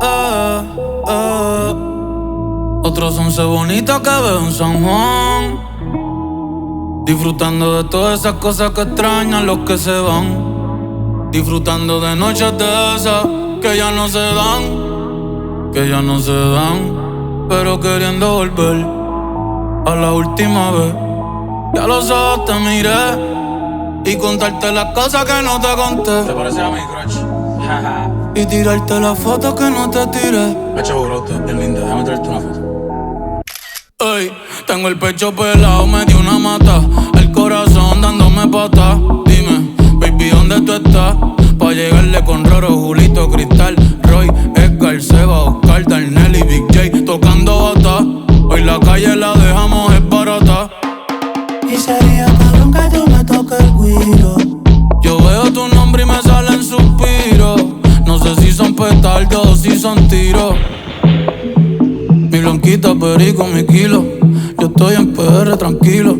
eh, eh. Otros 11 bonitos que veo en San Juan, disfrutando de todas esas cosas que extrañan los que se van. Disfrutando de noches de esas que ya no se dan, que ya no se dan, pero queriendo volver a la última vez. Ya los ojos te miré y contarte las cosas que no te conté. ¿Te parece a mi crush? Y tirarte las fotos que no te tiré. Pecho burote, bien linda, déjame traerte una foto. Ey, tengo el pecho pelado, me dio una mata, el corazón dándome patas. Dime, baby, ¿dónde tú estás? Pa' llegarle con Roro, Julito, Cristal, Roy, Edgar, Seba, Oscar, Darnell y Big J tocando bata. Hoy la calle la dejamos es barata. Y sería cabrón que tú me toques el guiro. Yo veo tu nombre y me salen suspiros. No sé si son petardos o si son tiros. Mi blanquita, perico, mi kilo. Yo estoy en PR tranquilo,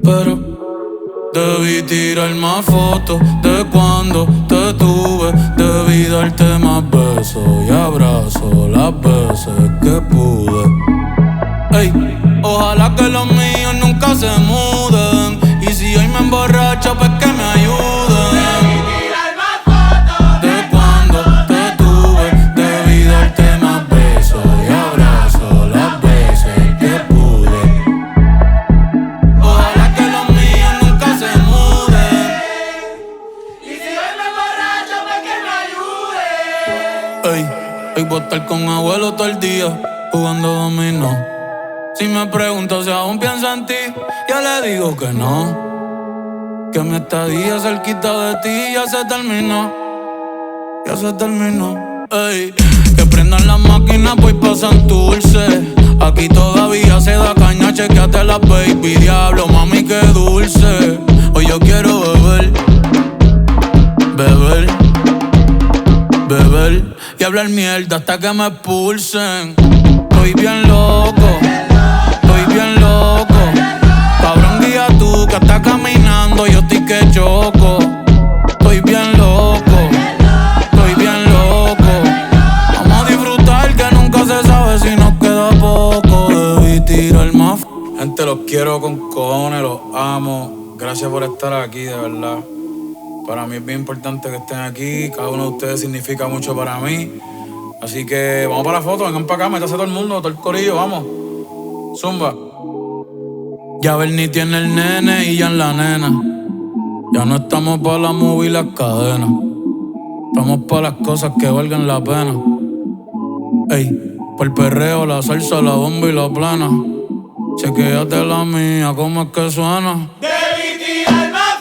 pero debí tirar más fotos de cuando te tuve. Debí darte más besos y abrazos las veces que pude. Ey, ojalá que los míos nunca se muden. Y si hoy me emborracho, pues que me ayuden. Debí tirar más fotos De cuando te tuve, debí darte más besos y abrazos las veces que pude. Ojalá que los míos nunca se muden. Y si hoy me emborracho, pues que me ayude. Ey, hoy voy a estar con abuelo todo el día jugando dominó. Si me pregunto si aún pienso en ti, yo le digo que no. Que mi estadía cerquita de ti ya se terminó. Ya se terminó. Ey, que prendan las máquinas, voy pa' Santurce. Aquí todavía se da caña, chequeate la baby. Diablo, mami, qué dulce. Hoy yo quiero beber, beber, beber y hablar mierda hasta que me expulsen. Estoy bien loco, estoy bien loco. Cabrón, guía tú que estás caminando, yo estoy que choco. Estoy bien loco, estoy bien loco. Vamos a disfrutar que nunca se sabe si nos queda poco. Debí tirar más. Gente, los quiero con cojones, los amo. Gracias por estar aquí, de verdad. Para mí es bien importante que estén aquí. Cada uno de ustedes significa mucho para mí. Así que vamos para la foto, vengan para acá, métase todo el mundo, todo el corillo, vamos. Zumba. Ya Bernie tiene el nene y ya en la nena. Ya no estamos para la movie y las cadenas. Estamos para las cosas que valgan la pena. Ey, por el perreo, la salsa, la bomba y la plana. Chequéate la mía, cómo es que suena. Debí tirar más